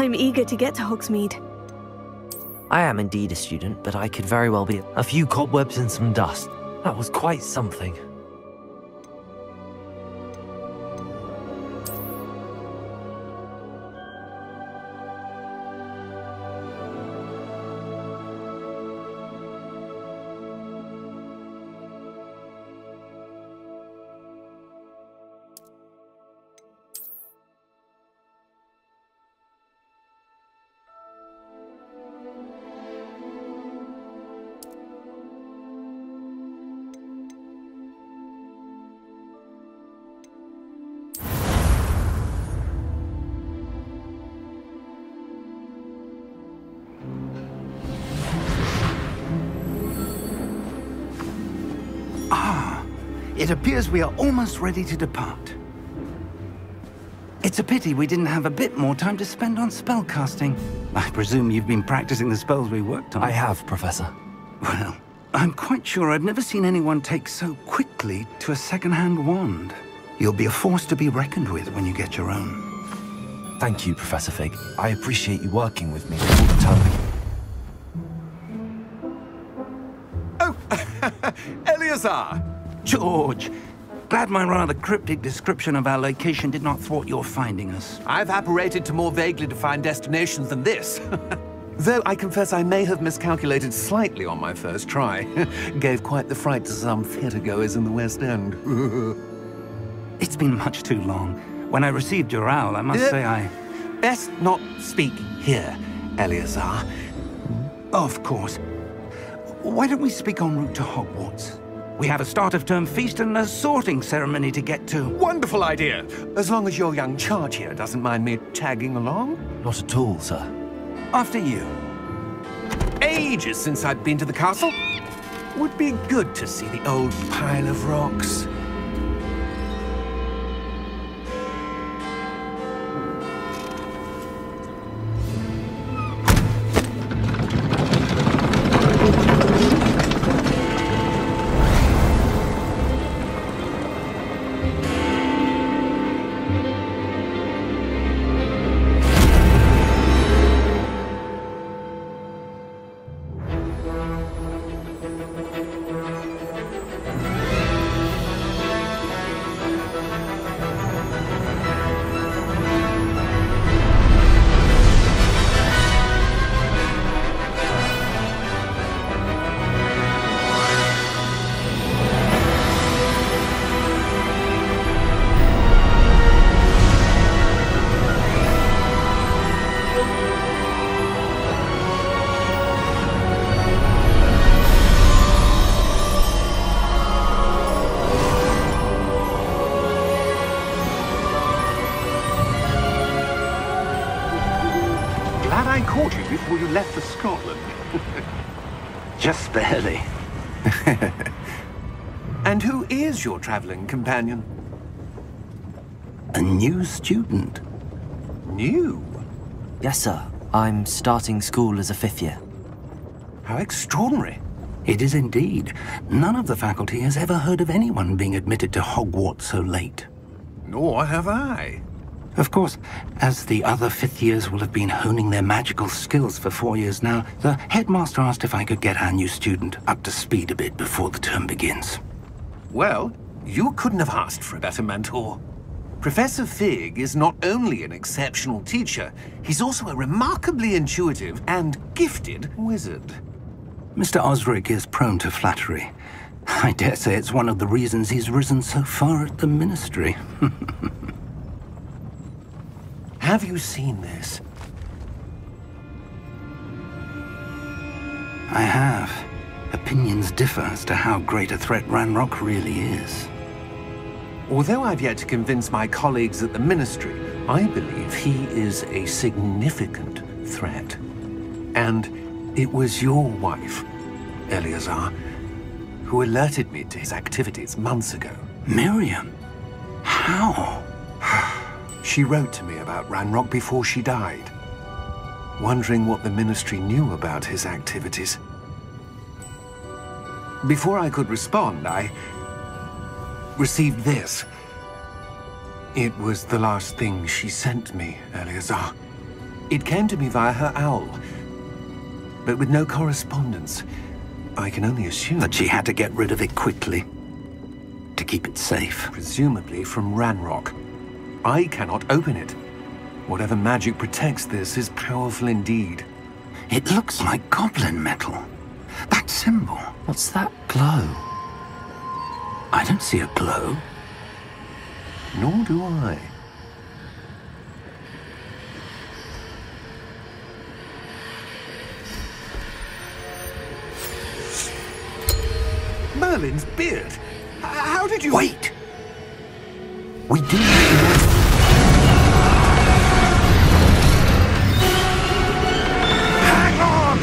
I'm eager to get to Hogsmeade. I am indeed a student, but I could very well be a few cobwebs and some dust. That was quite something. It appears we are almost ready to depart. It's a pity we didn't have a bit more time to spend on spellcasting. I presume you've been practicing the spells we worked on. I have, Professor. Well, I'm quite sure I've never seen anyone take so quickly to a second-hand wand. You'll be a force to be reckoned with when you get your own. Thank you, Professor Fig. I appreciate you working with me all the time. Oh, Eleazar! George, glad my rather cryptic description of our location did not thwart your finding us. I've apparated to more vaguely defined destinations than this. Though I confess I may have miscalculated slightly on my first try. Gave quite the fright to some theatre-goers in the West End. It's been much too long. When I received your owl, I must say I... Best not speak here, Eleazar. Of course. Why don't we speak en route to Hogwarts? We have a start-of-term feast and a sorting ceremony to get to. Wonderful idea! As long as your young charge here doesn't mind me tagging along. Not at all, sir. After you. Ages since I'd been to the castle. Would be good to see the old pile of rocks. Before you left for Scotland. Just barely. And who is your traveling companion? A new student. New? Yes, sir. I'm starting school as a 5th year. How extraordinary. It is indeed. None of the faculty has ever heard of anyone being admitted to Hogwarts so late. Nor have I. Of course, as the other 5th years will have been honing their magical skills for 4 years now, the headmaster asked if I could get our new student up to speed a bit before the term begins. Well, you couldn't have asked for a better mentor. Professor Fig is not only an exceptional teacher, he's also a remarkably intuitive and gifted wizard. Mr. Osric is prone to flattery. I dare say it's one of the reasons he's risen so far at the Ministry. Have you seen this? I have. Opinions differ as to how great a threat Ranrock really is. Although I've yet to convince my colleagues at the Ministry, I believe he is a significant threat. And it was your wife, Eleazar, who alerted me to his activities months ago. Miriam? How? She wrote to me about Ranrock before she died, wondering what the Ministry knew about his activities. Before I could respond, I received this. It was the last thing she sent me, Eleazar. It came to me via her owl, but with no correspondence. I can only assume that she had to get rid of it quickly to keep it safe. Presumably from Ranrock. I cannot open it. Whatever magic protects this is powerful indeed. It looks like goblin metal. That symbol. What's that glow? I don't see a glow. Nor do I. Merlin's beard? How did you... Wait! We do need to... Hang on!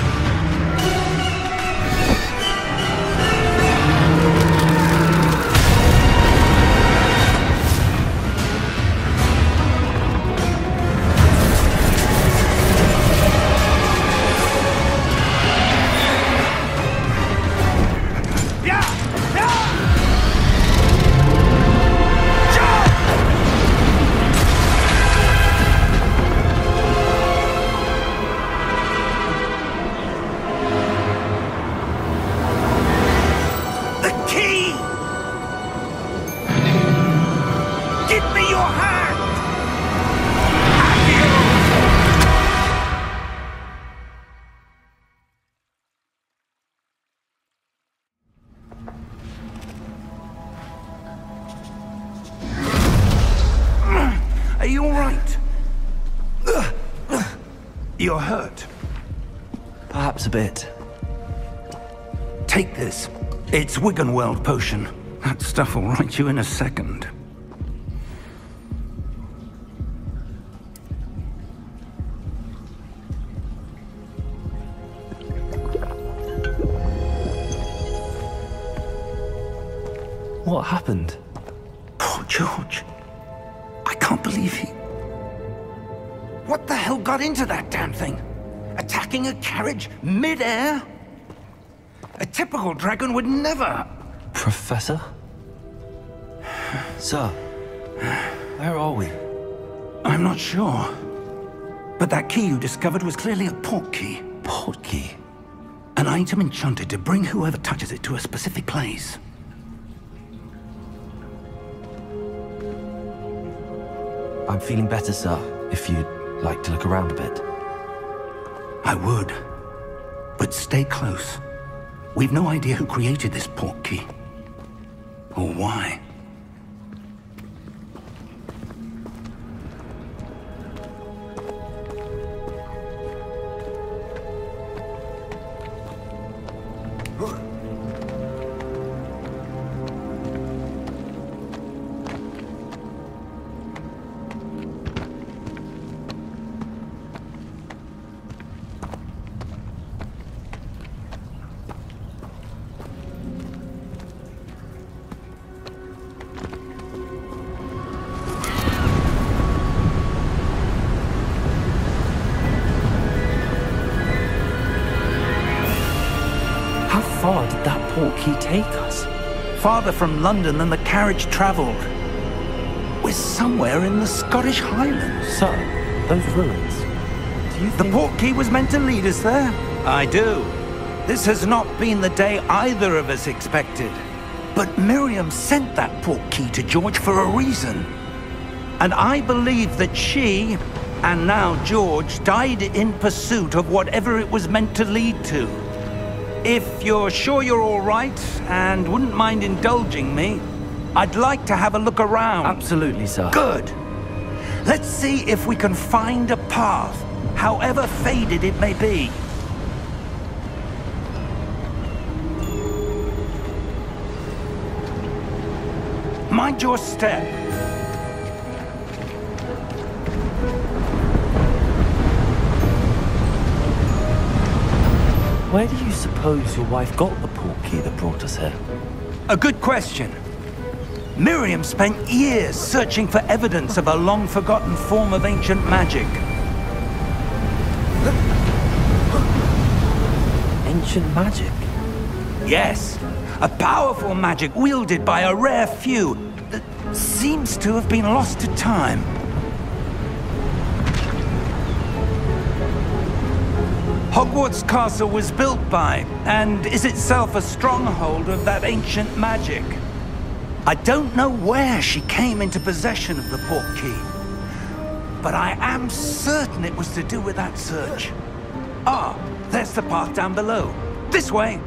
Are you all right? You're hurt. Perhaps a bit. Take this. It's Wiggenweld potion. That stuff will right you in a second. What happened? Poor George. I can't believe he... What the hell got into that damn thing? Attacking a carriage mid-air? A typical dragon would never... Professor? Sir, where are we? I'm not sure. But that key you discovered was clearly a port key. Port key? An item enchanted to bring whoever touches it to a specific place. I'm feeling better, sir, if you'd like to look around a bit. I would. But stay close. We've no idea who created this port key. Or why. How far did that port key take us? Farther from London than the carriage travelled. We're somewhere in the Scottish Highlands. Sir, those ruins. Do you think... The port key was meant to lead us there? I do. This has not been the day either of us expected. But Miriam sent that port key to George for a reason. And I believe that she, and now George, died in pursuit of whatever it was meant to lead to. If you're sure you're all right, and wouldn't mind indulging me, I'd like to have a look around. Absolutely, sir. Good. Let's see if we can find a path, however faded it may be. Mind your step. Where do you suppose your wife got the port key that brought us here? A good question. Miriam spent years searching for evidence of a long-forgotten form of ancient magic. Ancient magic? Yes, a powerful magic wielded by a rare few that seems to have been lost to time. Hogwarts Castle was built by, and is itself a stronghold of that ancient magic. I don't know where she came into possession of the portkey, but I am certain it was to do with that search. Ah, there's the path down below. This way!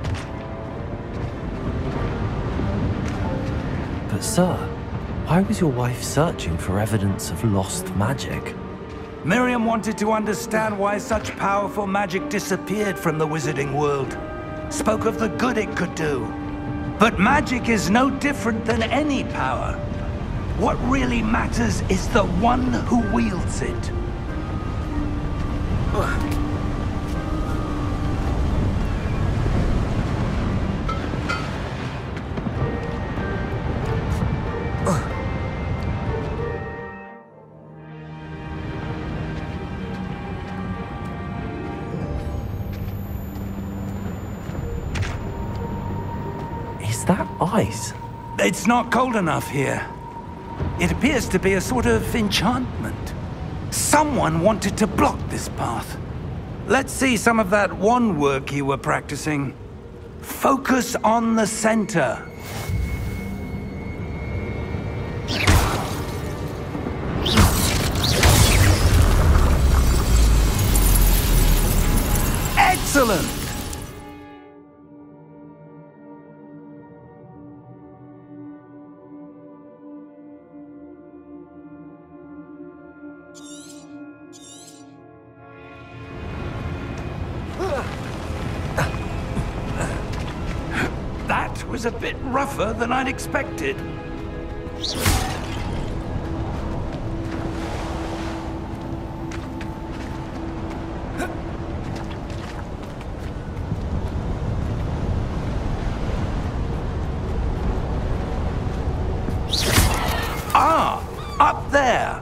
But sir, why was your wife searching for evidence of lost magic? Miriam wanted to understand why such powerful magic disappeared from the wizarding world. Spoke of the good it could do. But magic is no different than any power. What really matters is the one who wields it. Is that ice? It's not cold enough here. It appears to be a sort of enchantment. Someone wanted to block this path. Let's see some of that wand work you were practicing. Focus on the center. Excellent! That was a bit rougher than I'd expected. Ah, up there.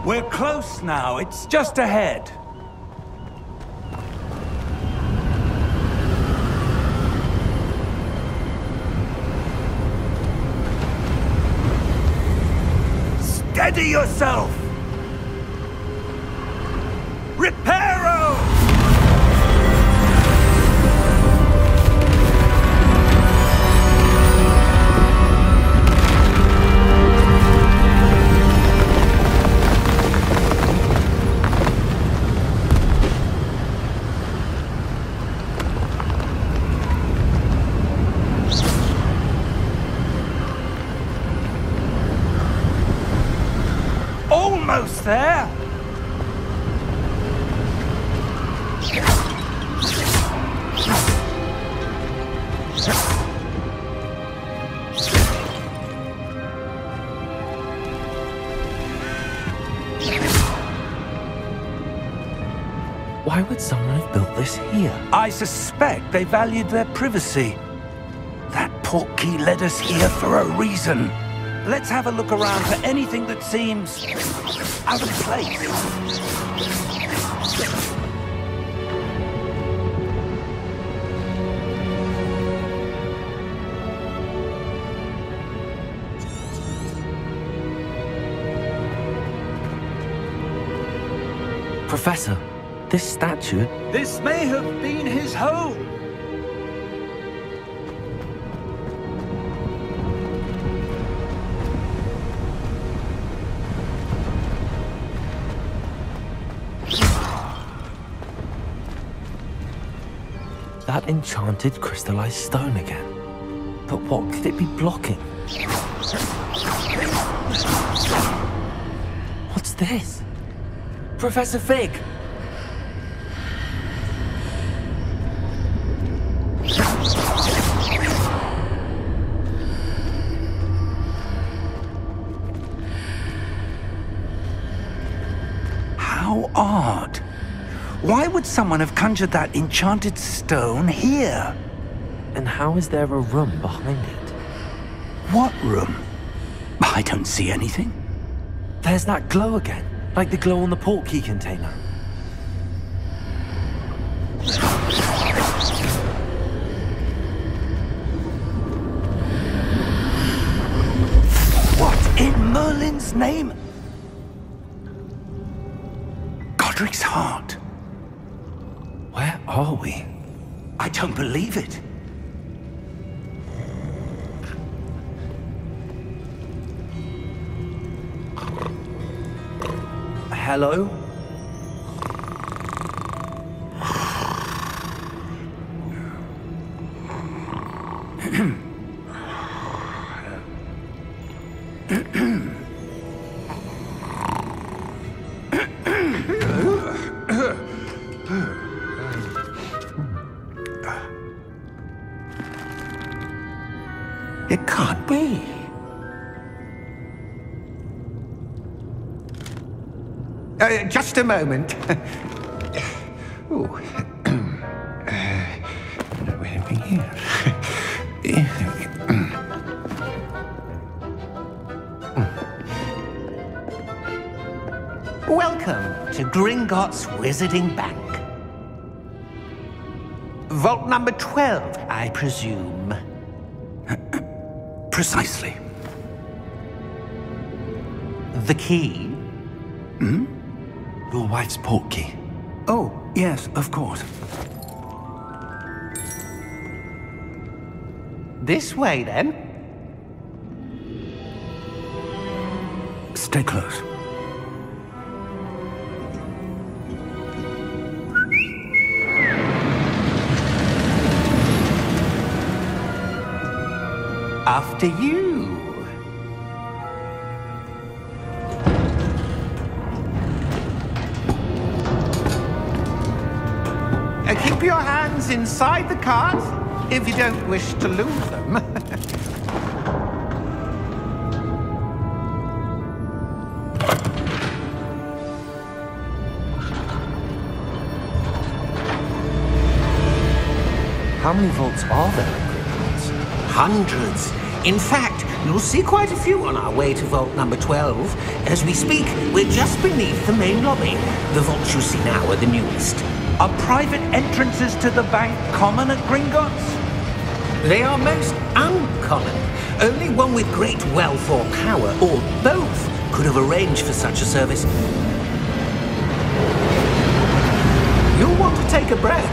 We're close now. It's just ahead. Steady yourself! Berrow! Almost there! Why would someone have built this here? I suspect they valued their privacy. That portkey led us here for a reason. Let's have a look around for anything that seems out of place. Professor, this statue... This may have been his home. That enchanted crystallized stone again. But what could it be blocking? What's this? Professor Fig! How odd. Why would someone have conjured that enchanted stone here? And how is there a room behind it? What room? I don't see anything. There's that glow again, like the glow on the portkey container. What in Merlin's name? Godric's heart. Where are we? I don't believe it. Hello? It can't be. Just a moment. Ooh. Where are we here? Welcome to Gringotts Wizarding Bank. Vault number 12, I presume. Precisely. The key? Hmm? Your wife's portkey. Oh, yes, of course. This way, then. Stay close. After you. Keep your hands inside the cart if you don't wish to lose them. How many vaults are there in Gringotts? Hundreds. In fact, you'll see quite a few on our way to vault number 12. As we speak, we're just beneath the main lobby. The vaults you see now are the newest. Are private entrances to the bank common at Gringotts? They are most uncommon. Only one with great wealth or power, or both, could have arranged for such a service. You'll want to take a breath.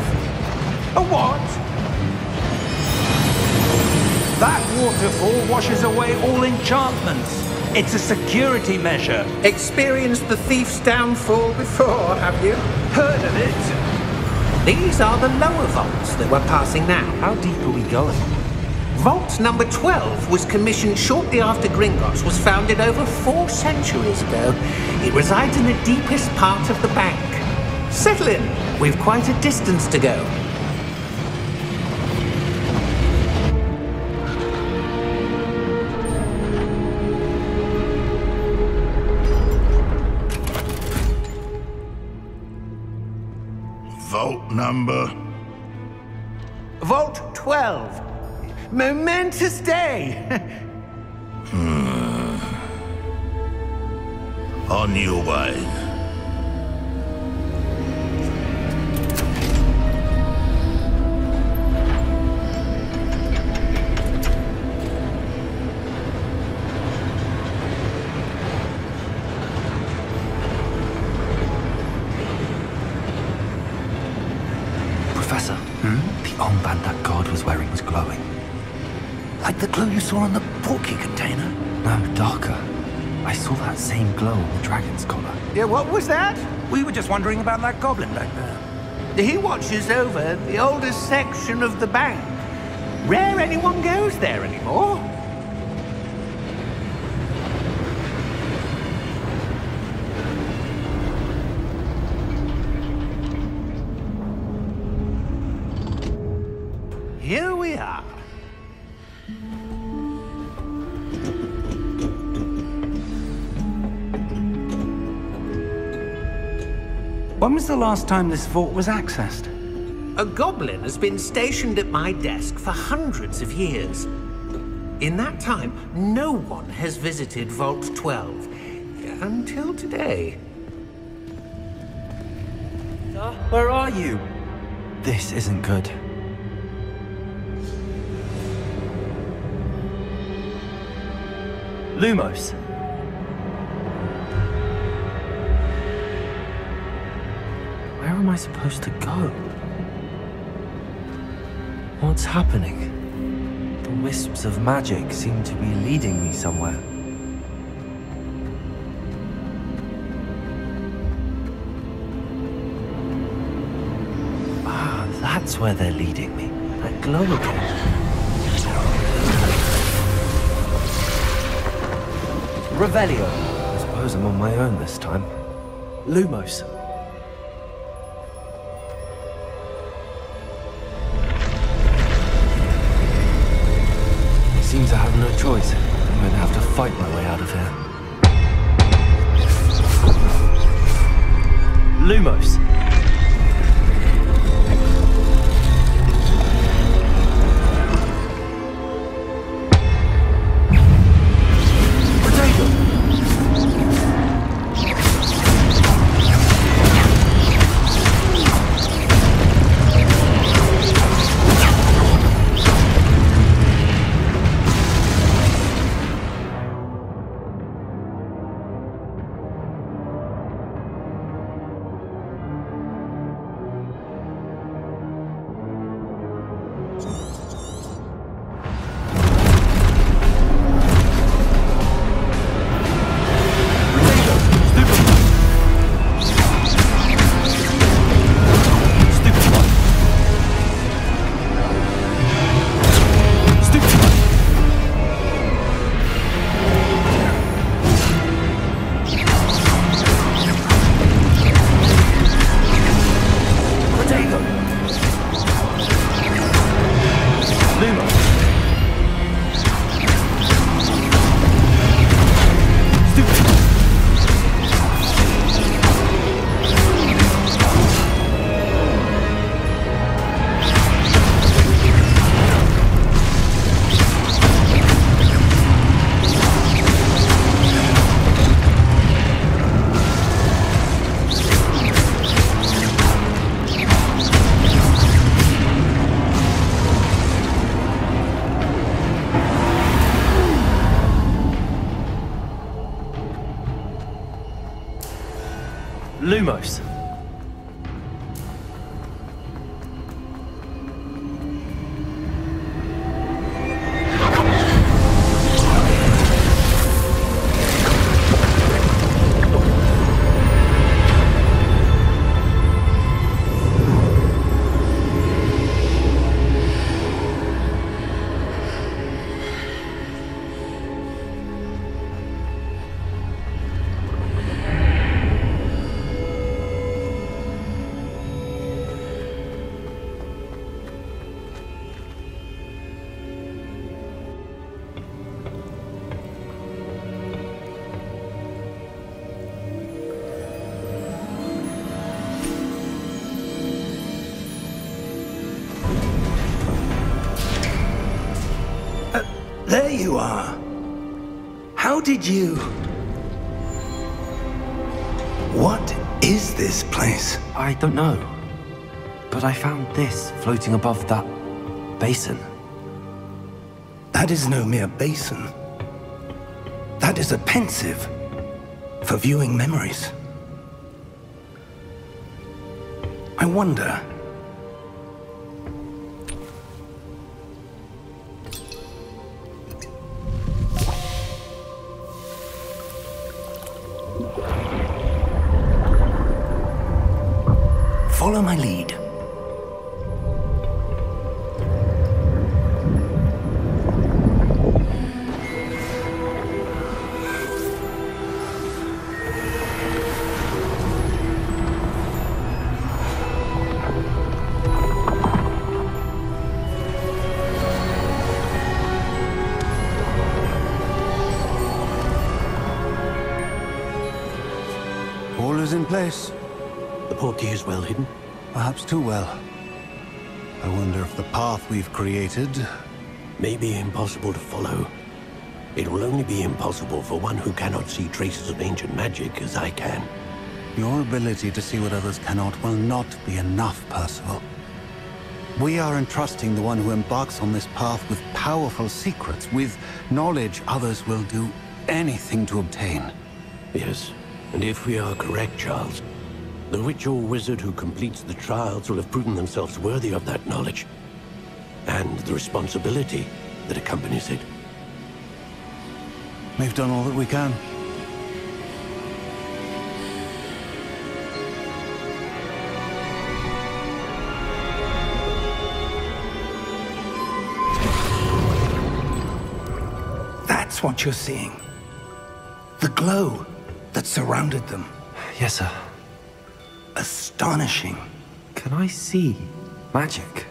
A what? That waterfall washes away all enchantments. It's a security measure. Experienced the thief's downfall before, have you? Heard of it? These are the lower vaults that we're passing now. How deep are we going? Vault number 12 was commissioned shortly after Gringotts was founded over 4 centuries ago. It resides in the deepest part of the bank. Settle in. We've quite a distance to go. Vault number? Vault 12. Momentous day. On your way. Professor, the armband that guard was wearing was glowing. Like the glow you saw on the portkey container? No, darker. I saw that same glow on the dragon's collar. Yeah, what was that? We were just wondering about that goblin back there. He watches over the oldest section of the bank. Rare anyone goes there anymore. Here we are. When was the last time this vault was accessed? A goblin has been stationed at my desk for hundreds of years. In that time, no one has visited Vault 12. Until today. Where are you? This isn't good. Lumos. Where am I supposed to go? What's happening? The wisps of magic seem to be leading me somewhere. Ah, that's where they're leading me. That glow again. Revelio. I suppose I'm on my own this time. Lumos. Seems I have no choice. I'm going to have to fight my way out of here. Lumos. Lumos. There you are. How did you... What is this place? I don't know. But I found this floating above that basin. That is no mere basin. That is a pensive for viewing memories. I wonder... Follow my lead. All is in place. The portkey is well hidden. Perhaps too well. I wonder if the path we've created may be impossible to follow. It will only be impossible for one who cannot see traces of ancient magic as I can. Your ability to see what others cannot will not be enough, Percival. We are entrusting the one who embarks on this path with powerful secrets, with knowledge others will do anything to obtain. Yes, and if we are correct, Charles, the witch or wizard who completes the trials will have proven themselves worthy of that knowledge, and the responsibility that accompanies it. We've done all that we can. That's what you're seeing. The glow that surrounded them. Yes, sir. Astonishing. Can I see magic?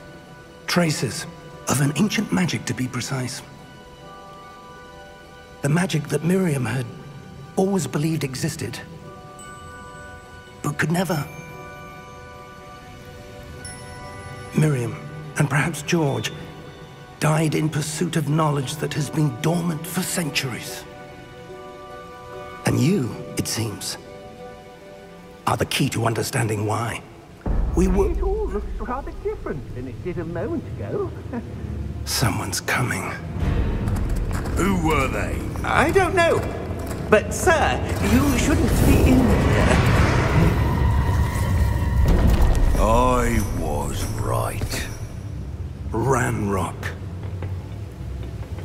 Traces of an ancient magic, to be precise. The magic that Miriam had always believed existed, but could never. Miriam, and perhaps George, died in pursuit of knowledge that has been dormant for centuries. And you, it seems, are the key to understanding why. It all looks rather different than it did a moment ago. Someone's coming. Who were they? I don't know. But, sir, you shouldn't be in here. I was right. Ranrock.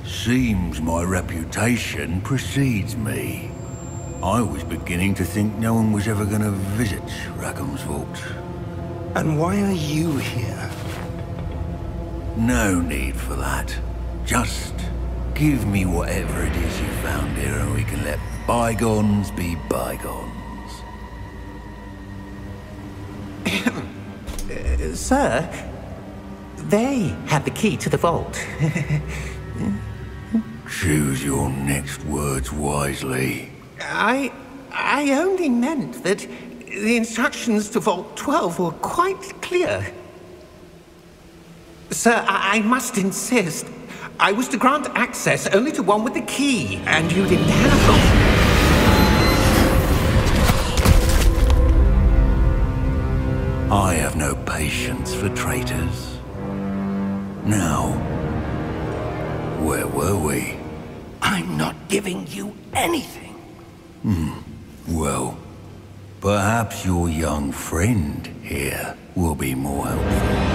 Seems my reputation precedes me. I was beginning to think no one was ever going to visit Rackham's vault. And why are you here? No need for that. Just give me whatever it is you found here and we can let bygones be bygones. Sir, they had the key to the vault. Choose your next words wisely. I only meant that the instructions to Vault 12 were quite clear. Sir, I must insist. I was to grant access only to one with the key, and you didn't have one. I have no patience for traitors. Now, where were we? I'm not giving you anything. Well, perhaps your young friend here will be more helpful.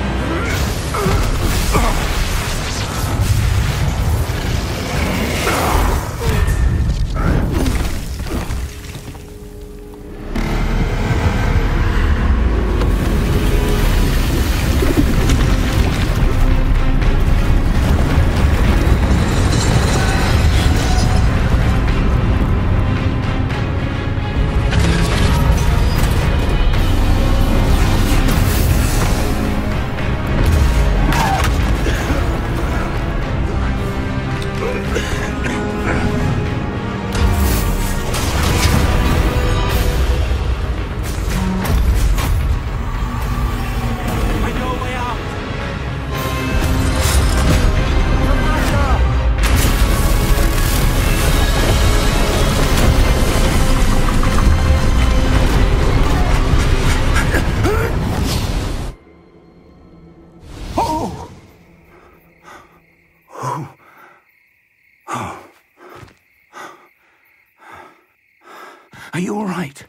Are you all right?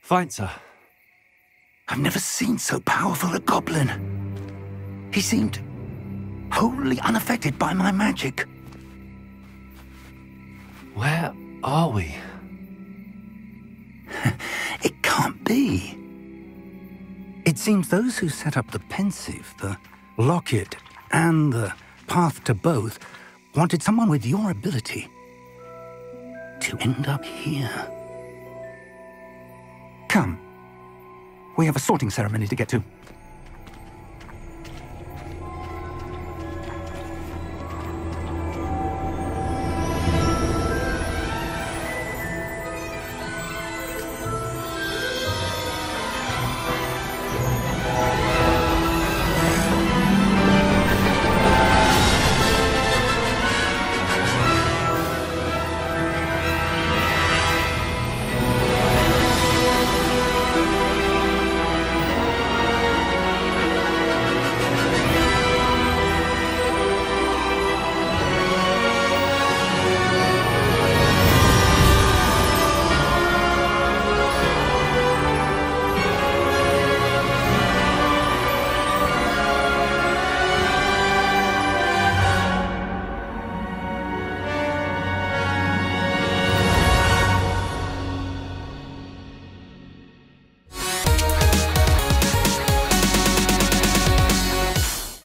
Fine, sir. I've never seen so powerful a goblin. He seemed wholly unaffected by my magic. Where are we? It can't be. It seems those who set up the pensive, the locket, and the path to both wanted someone with your ability to end up here. Come. We have a sorting ceremony to get to.